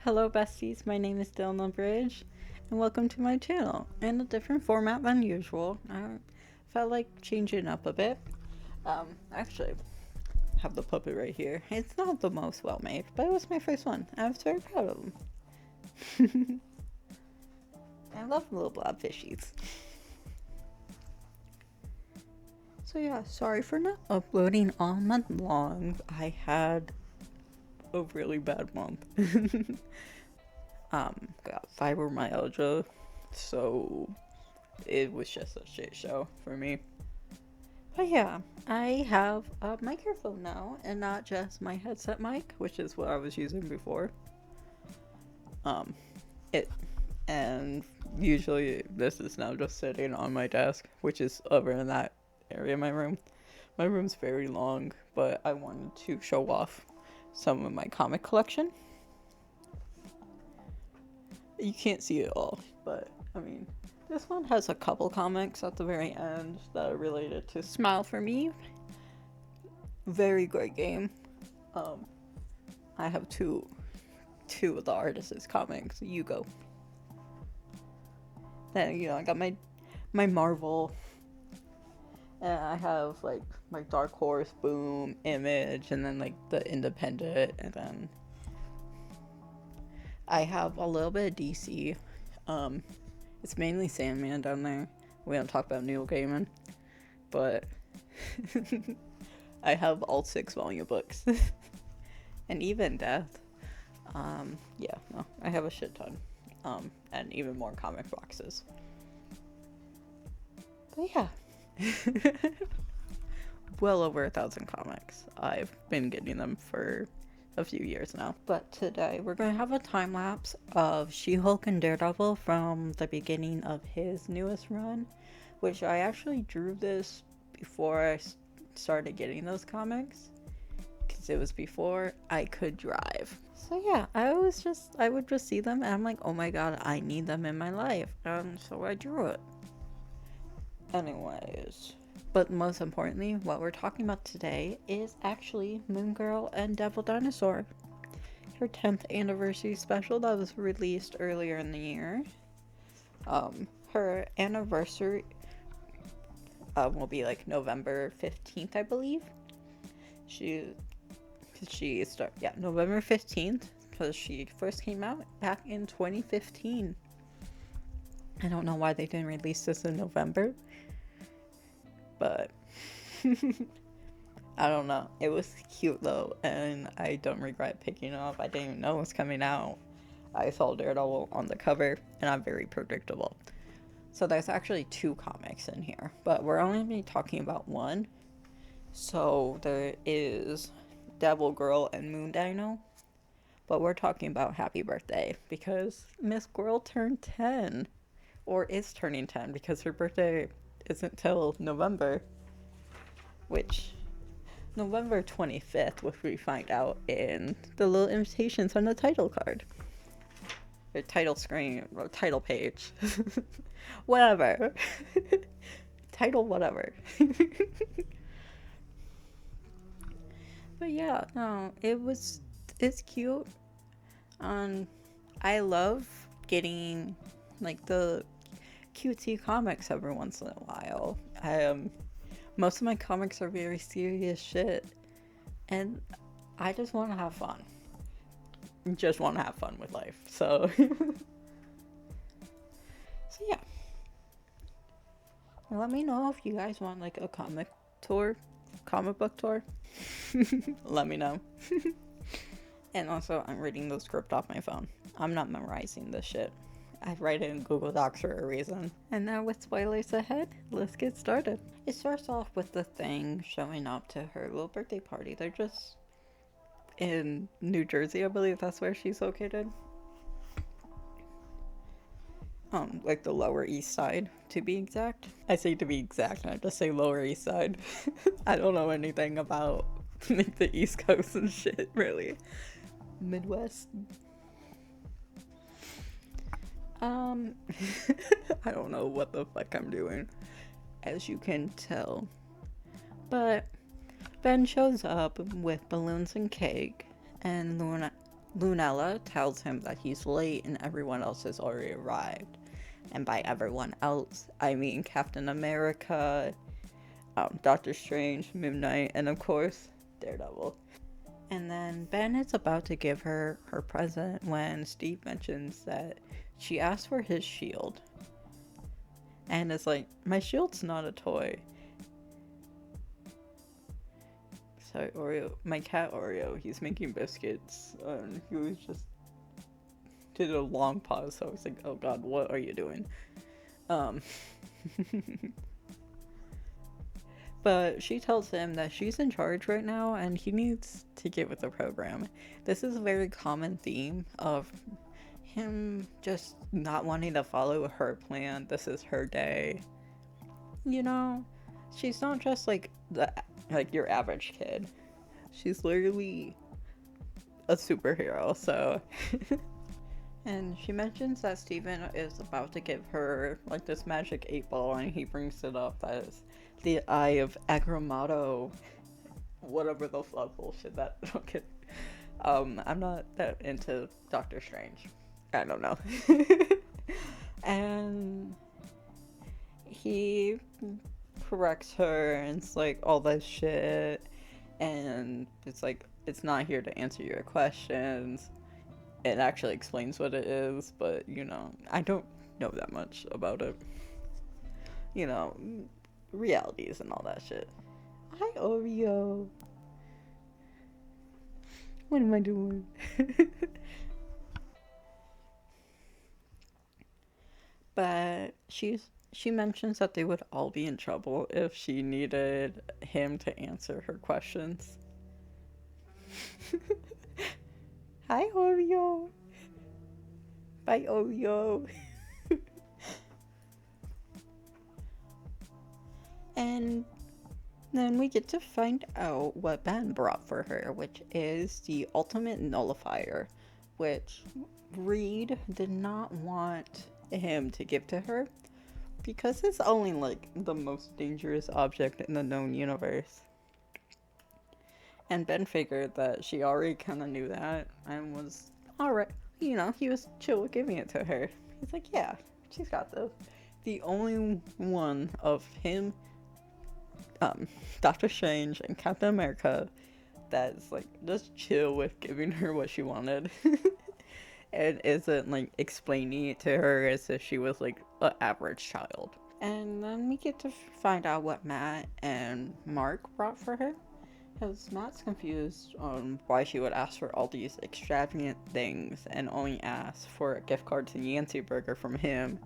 Hello besties, my name is Dylan Bridge, and welcome to my channel, in a different format than usual. I felt like changing up a bit. Actually, I have the puppet right here. It's not the most well made, but it was my first one. I was very proud of him. I love little blob fishies. So yeah, sorry for not uploading all month long. I had a really bad month. Got fibromyalgia, so it was just a shit show for me. But yeah, I have a microphone now, and not just my headset mic, which is what I was using before. Um, it, and usually this is now just sitting on my desk, which is over in that area of my room. My room's very long, but I wanted to show off some of my comic collection. You can't see it all, but I mean, this one has a couple comics at the very end that are related to Smile for Me. Very great game. I have two of the artists' comics. You go. Then I got my Marvel, and I have like my Dark Horse, Boom, Image, and then like the Independent, and then I have a little bit of DC. It's mainly Sandman down there. We don't talk about Neil Gaiman, but I have all 6 volume books. And even Death. Yeah, no, I have a shit ton. And even more comic boxes. But yeah. Well over 1,000 comics. I've been getting them for a few years now. But today we're going to have a time lapse of She-Hulk and Daredevil from the beginning of his newest run, which I actually drew this before I started getting those comics, because it was before I could drive. So yeah, I would just see them and I'm like, oh my god, I need them in my life, and so I drew it. Anyways, but most importantly, what we're talking about today is actually Moon Girl and Devil Dinosaur, her 10th anniversary special that was released earlier in the year. Her anniversary will be like November 15th, I believe. November 15th, because she first came out back in 2015. I don't know why they didn't release this in November, but I don't know. It was cute though, and I don't regret picking it up. I didn't even know it was coming out. I saw Daredevil on the cover, and I'm very predictable. So there's actually 2 comics in here, but we're only going to be talking about one. So there is Devil Girl and Moon Dino, but we're talking about Happy Birthday because Miss Girl turned 10, or is turning 10, because her birthday isn't till November, which November 25th, which we find out in the little invitations on the title card. Or title screen, or title page. Whatever. Title whatever. But yeah, no, it's cute. I love getting like the cutesy comics every once in a while. Most of my comics are very serious shit, and I just want to have fun. Just want to have fun with life. So, so yeah. Let me know if you guys want like a comic book tour. Let me know. And also, I'm reading the script off my phone. I'm not memorizing this shit. I write it in Google Docs for a reason. And now with spoilers ahead, let's get started. It starts off with the Thing showing up to her little birthday party. They're just in New Jersey, I believe that's where she's located. Like the Lower East Side, to be exact. I say to be exact, I just say Lower East Side. I don't know anything about like the East Coast and shit, really. Midwest. I don't know what the fuck I'm doing, as you can tell. But Ben shows up with balloons and cake, and Lunella tells him that he's late and everyone else has already arrived. And by everyone else, I mean Captain America, Doctor Strange, Moon Knight, and of course, Daredevil. And then Ben is about to give her her present when Steve mentions that she asked for his shield. And it's like, my shield's not a toy. Sorry, Oreo. My cat Oreo, he's making biscuits. And he was just did a long pause, so I was like, oh god, what are you doing? Um, but she tells him that she's in charge right now and he needs to get with the program. This is a very common theme of him just not wanting to follow her plan. This is her day. You know, she's not just like your average kid. She's literally a superhero, so and she mentions that Steven is about to give her like this magic 8 ball and he brings it up as the Eye of Agamotto, whatever the fuck bullshit that okay. I'm not that into Doctor Strange. I don't know. And he corrects her and it's like all that shit and it's like it's not here to answer your questions. It actually explains what it is, but you know, I don't know that much about it. You know, realities and all that shit. Hi Oreo. What am I doing? But she mentions that they would all be in trouble if she needed him to answer her questions. Hi Oreo. Bye Oreo. And then we get to find out what Ben brought for her, which is the ultimate nullifier, which Reed did not want him to give to her because it's only like the most dangerous object in the known universe. And Ben figured that she already kind of knew that and was alright. You know, he was chill with giving it to her. He's like, yeah, she's got this. The only one of him, Doctor Strange, and Captain America that's like just chill with giving her what she wanted. And isn't like explaining it to her as if she was like an average child. And then we get to find out what Matt and Mark brought for her. Because Matt's confused on why she would ask for all these extravagant things and only ask for a gift card to Yancey Burger from him.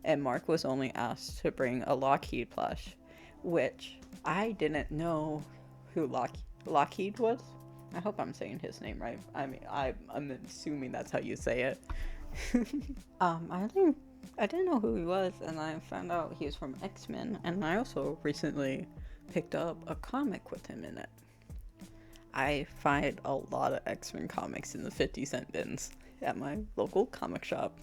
And Mark was only asked to bring a Lockheed plush, which I didn't know who Lockheed was. I hope I'm saying his name right. I mean, I'm assuming that's how you say it. I didn't know who he was, and I found out he was from X-Men, and I also recently picked up a comic with him in it. I find a lot of X-Men comics in the 50-cent bins at my local comic shop.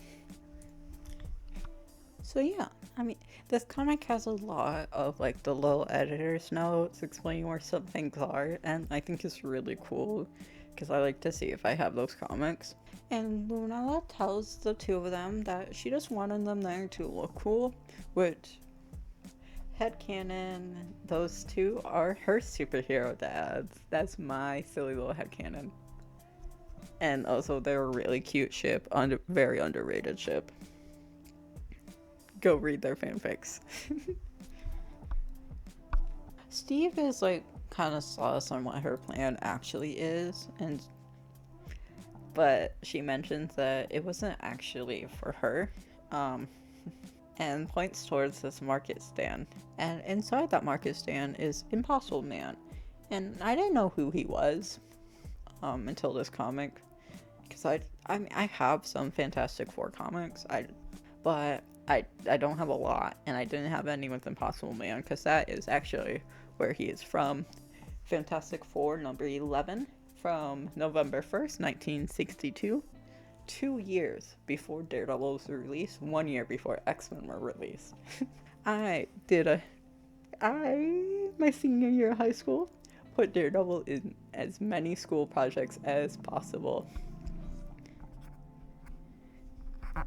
So yeah, I mean, this comic has a lot of like the little editor's notes explaining where some things are, and I think it's really cool because I like to see if I have those comics. And Lunella tells the two of them that she just wanted them there to look cool, which headcanon, those two are her superhero dads. That's my silly little headcanon. And also they're a really cute ship, very underrated ship. Go read their fanfics. Steve is like kind of sus on what her plan actually is, but she mentions that it wasn't actually for her, and points towards this market stand. And inside that market stand is Impossible Man, and I didn't know who he was until this comic, because I have some Fantastic Four comics, but I don't have a lot, and I didn't have any with Impossible Man, because that is actually where he is from. Fantastic Four number 11 from November 1st, 1962. 2 years before Daredevil was released, 1 year before X-Men were released. My senior year of high school, put Daredevil in as many school projects as possible.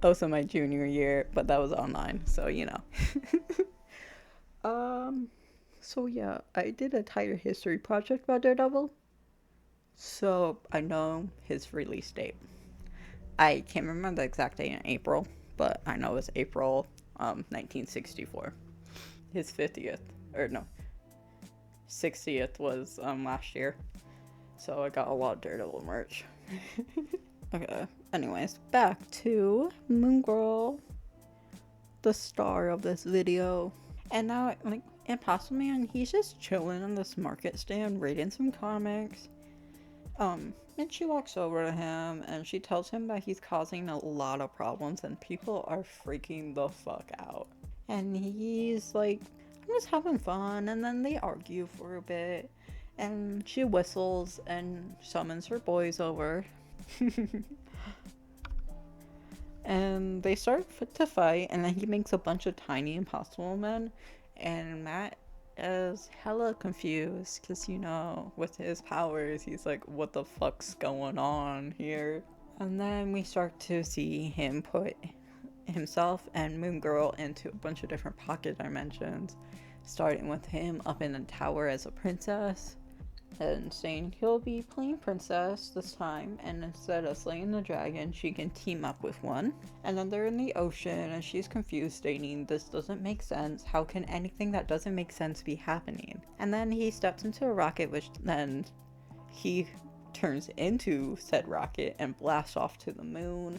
Also my junior year, but that was online, so you know. So yeah, I did a entire history project about Daredevil, so I know his release date. I can't remember the exact date in April, but I know it's April 1964. His 50th, or no, 60th was last year. So I got a lot of Daredevil merch. Okay, anyways, back to Moon Girl, the star of this video. And now, like, Impossible Man, he's just chilling on this market stand, reading some comics. And she walks over to him and she tells him that he's causing a lot of problems and people are freaking the fuck out. And he's like, I'm just having fun. And then they argue for a bit. And she whistles and summons her boys over. And they start to fight. And then he makes a bunch of tiny Impossible Men. And Matt is hella confused because, you know, with his powers, he's like, what the fuck's going on here? And then we start to see him put himself and Moon Girl into a bunch of different pocket dimensions, starting with him up in the tower as a princess and saying he'll be playing princess this time, and instead of slaying the dragon, she can team up with one. And then they're in the ocean and she's confused, stating this doesn't make sense. How can anything that doesn't make sense be happening? And then he steps into a rocket, which then he turns into said rocket and blasts off to the moon,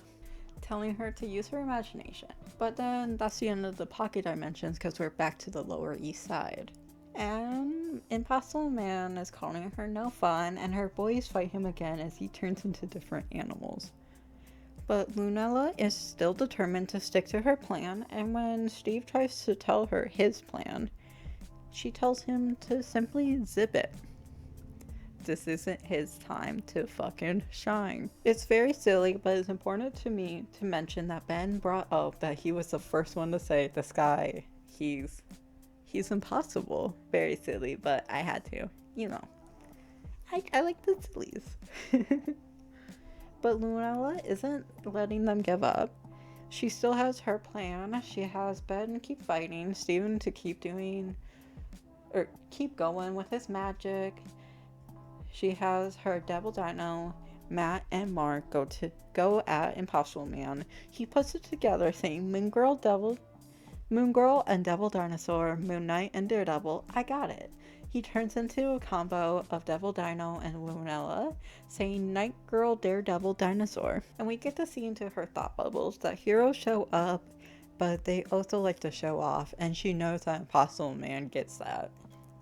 telling her to use her imagination. But then that's the end of the pocket dimensions because we're back to the Lower East Side. And Impossible Man is calling her no fun, and her boys fight him again as he turns into different animals. But Lunella is still determined to stick to her plan, and when Steve tries to tell her his plan, she tells him to simply zip it. This isn't his time to fucking shine. It's very silly, but it's important to me to mention that Ben brought up that he was the first one to say, this guy, he's impossible. Very silly, but I had to. You know. I like the sillies. But Lunella isn't letting them give up. She still has her plan. She has Ben keep fighting, Steven to keep going with his magic. She has her Devil Dino, Matt and Mark go at Impossible Man. He puts it together saying Moon Girl and Devil Dinosaur, Moon Knight and Daredevil, I got it. He turns into a combo of Devil Dino and Lunella, saying Night Girl, Daredevil, Dinosaur. And we get to see into her thought bubbles that heroes show up, but they also like to show off, and she knows that Impossible Man gets that.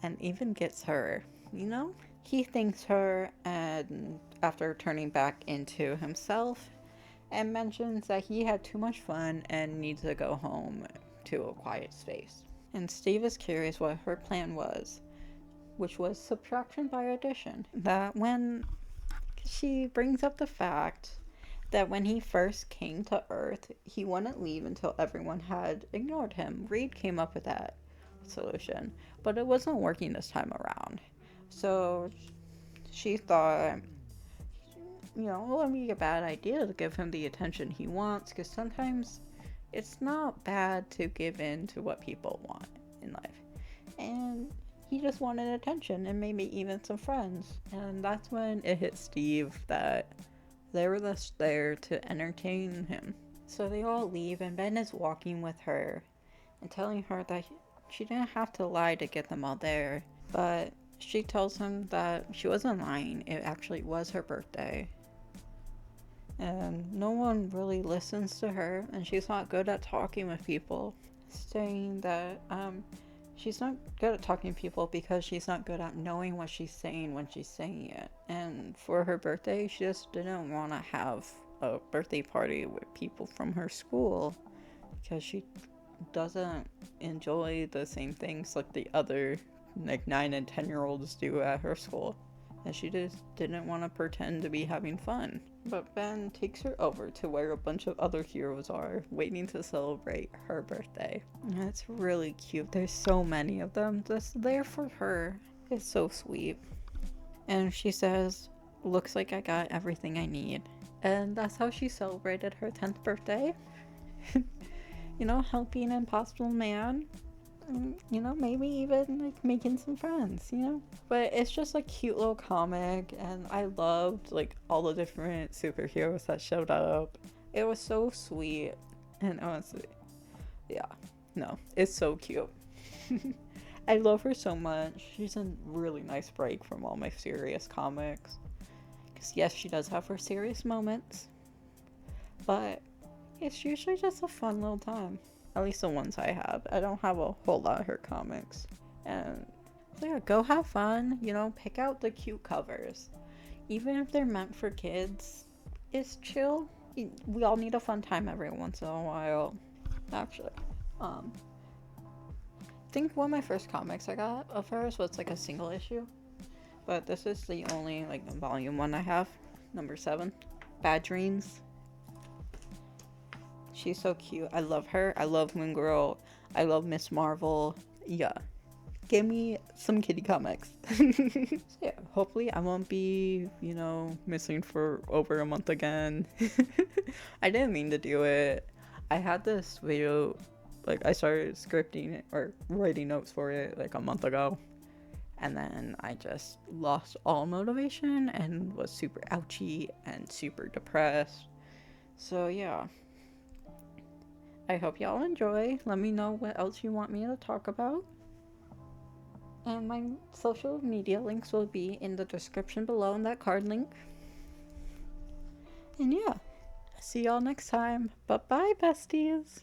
And even gets her, you know? He thanks her, and after turning back into himself, and mentions that he had too much fun and needs to go home to a quiet space. And Steve is curious what her plan was, which was subtraction by addition. That when she brings up the fact that when he first came to Earth, he wouldn't leave until everyone had ignored him. Reed came up with that solution, but it wasn't working this time around. So she thought, you know, it wouldn't be a bad idea to give him the attention he wants, because sometimes it's not bad to give in to what people want in life. And he just wanted attention and maybe even some friends. And that's when it hit Steve that they were just there to entertain him. So they all leave, and Ben is walking with her and telling her that she didn't have to lie to get them all there. But she tells him that she wasn't lying. It actually was her birthday. And no one really listens to her, and she's not good at talking with people, saying that she's not good at talking to people because she's not good at knowing what she's saying when she's saying it. And for her birthday, she just didn't want to have a birthday party with people from her school because she doesn't enjoy the same things like the other 9 and 10-year-olds do at her school. And she just didn't want to pretend to be having fun. But Ben takes her over to where a bunch of other heroes are, waiting to celebrate her birthday. And it's really cute. There's so many of them just there for her. It's so sweet. And she says, looks like I got everything I need. And that's how she celebrated her 10th birthday. You know, helping an impossible man. You know, maybe even like making some friends, you know? But it's just a cute little comic, and I loved like all the different superheroes that showed up. It was so sweet, and honestly, yeah, no, it's so cute. I love her so much. She's a really nice break from all my serious comics. Because, yes, she does have her serious moments, but it's usually just a fun little time. At least the ones I have. I don't have a whole lot of her comics. And so, yeah, go have fun. You know, pick out the cute covers. Even if they're meant for kids, it's chill. We all need a fun time every once in a while. Actually, um, I think one of my first comics I got of hers was like a single issue, but this is the only like volume one I have. Number 7, Bad Dreams. She's so cute. I love her. I love Moon Girl. I love Miss Marvel. Yeah, give me some kitty comics. So yeah, hopefully I won't be, you know, missing for over a month again. I didn't mean to do it. I had this video, like I started scripting it or writing notes for it like a month ago. And then I just lost all motivation and was super ouchy and super depressed. So yeah, I hope y'all enjoy. Let me know what else you want me to talk about. And my social media links will be in the description below in that card link. And yeah, see y'all next time. Bye bye, besties.